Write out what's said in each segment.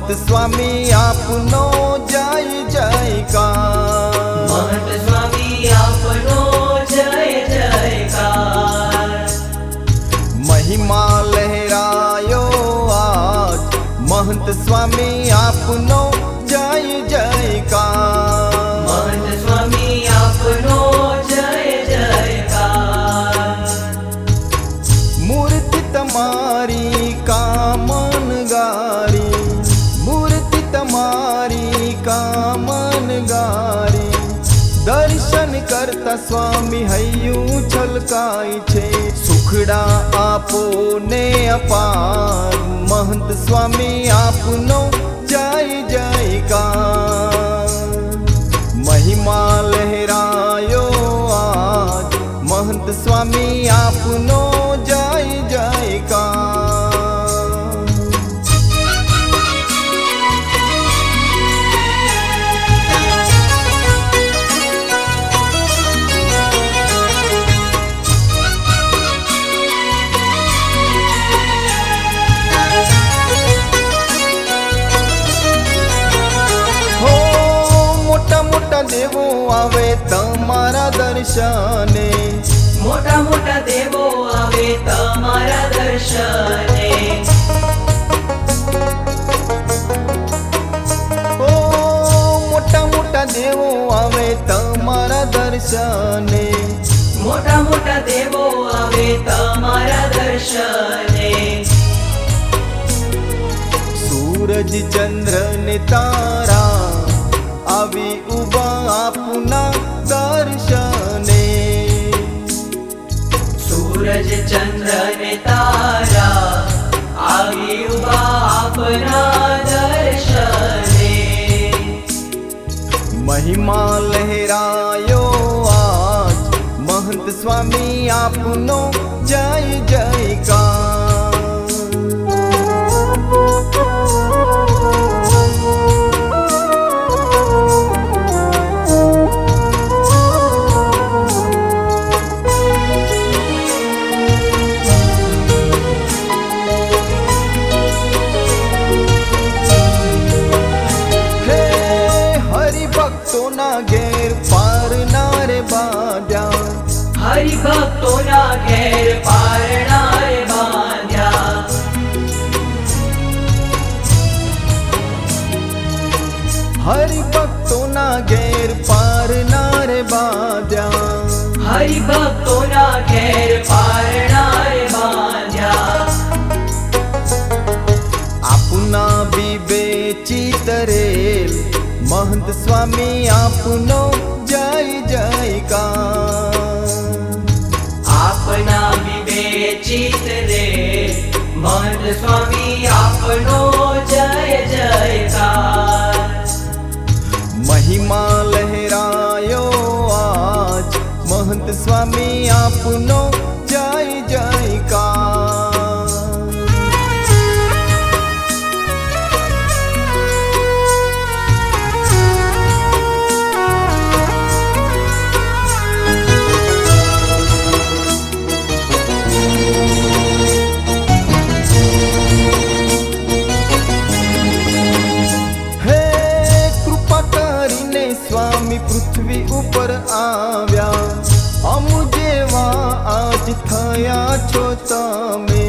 महंत स्वामी आपनो जय जयकार। महंत स्वामी आपनो जय जयकार। महिमा लहरायो आज महंत स्वामी आपनो जय जयकार। महंत स्वामी आपनो जय जयकार। मूर्ति तमारी कामन गारी, मूर्ति तमारी कामन गारी, दर्शन करता स्वामी हयू छलकाय छे। सुखड़ा आपो ने अपार महंत स्वामी आपनो जय जयकार। महिमा लहरायो आज महंत स्वामी आपनो जय जयकार। मोटा मोटा देवो आवे तमारा दर्शने। मोटा मोटा देवो आवे तमारा दर्शने। ओ मोटा मोटा देवो आवे तमारा दर्शने। मोटा मोटा देवो आवे तमारा दर्शने। सूरज चंद्र ने तारा आवी उबा आपना दर्शने। सूरज चंद्र ने तारा आवी उबा आपना दर्शने। महिमा लहरायो आज महंत स्वामी आपनो जय जयकार। भक्तों घेर पार नारे बांध्या। हरि भक्तों ना घेर पार नारे बांध्या। हरि भक्तों ना घेर पार नारे बांध्या। हरि भक्तों ना घेर पार नारे बांध्या। आपना विवेचित रेल महंत स्वामी आपनो जय जयकार। आपना विवेचित रे महंत स्वामी आपनो जय जयकार। महिमा लहरायो आज महंत स्वामी आपनो जय जयकार। स्वामी पृथ्वी ऊपर आव्या अमु जेवा आज थया छो तमे।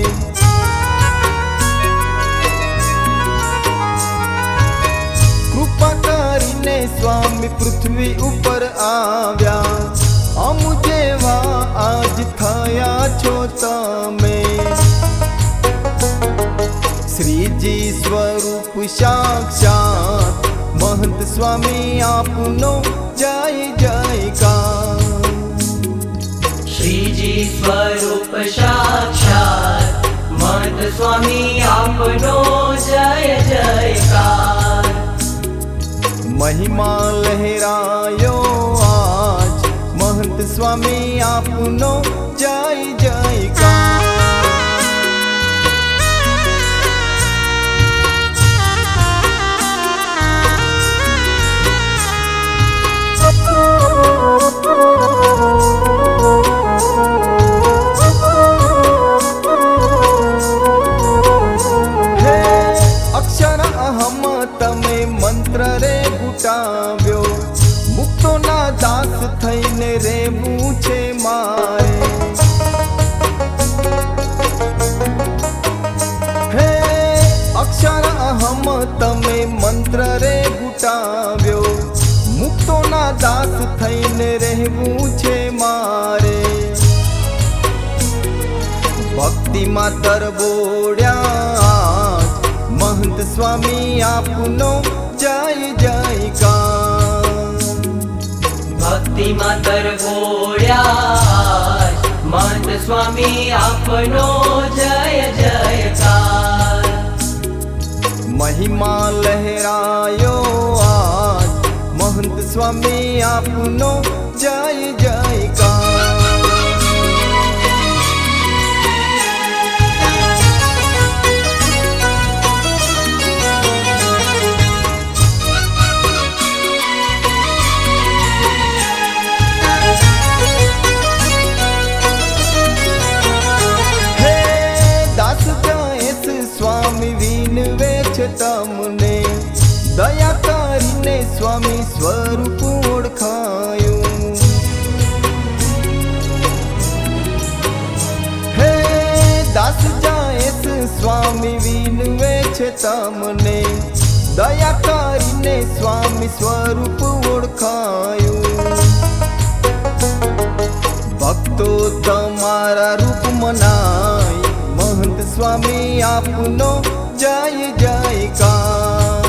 कृपा करीने स्वामी पृथ्वी ऊपर आव्या अमु जेवा आज थया छो तमे। श्रीजी स्वरूप साक्षात महंत स्वामी आपनो जय जयकार। श्रीजी स्वरूप साक्षात महंत स्वामी आपनो जय जयकार। महिमा लहरायो आज महंत स्वामी आपनो जय जयकार। अक्षर अहम થઈને રહેવું છે મારે. ભક્તિમાં તરબોળ્યા મહંત સ્વામી આપનો જય જયકાર. ભક્તિમાં તરબોળ્યા મહંત સ્વામી આપનો જય જયકાર. મહિમા લહેરાયો આજ મહંત સ્વામી આપનો જય જયકાર. સ્વામી વિનવે છે તમને, દયા કરીને સ્વામી સ્વરૂપ ઓળખાયું. હે દાસ જાયેસ સ્વામી વિનવે છે તમને, દયા કરીને સ્વામી સ્વરૂપ ઓળખાયું. ભક્તો તમારા રૂપ મનાય મહંત સ્વામી આપનો જય જયકાર.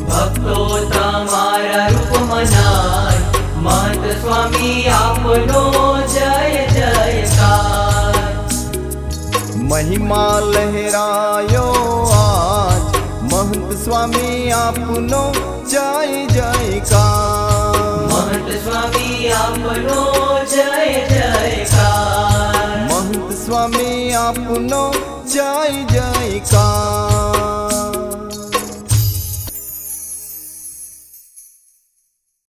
ભક્તો તમારા રૂપ મનાય મહંત સ્વામી આપનો જય જયકાર. મહિમા લહેરાયો આજ મહંત સ્વામી આપનો જય જયકાર. મહંત સ્વામી આપનો જય જયકાર. મહંત સ્વામી આપનો જય જયકાર.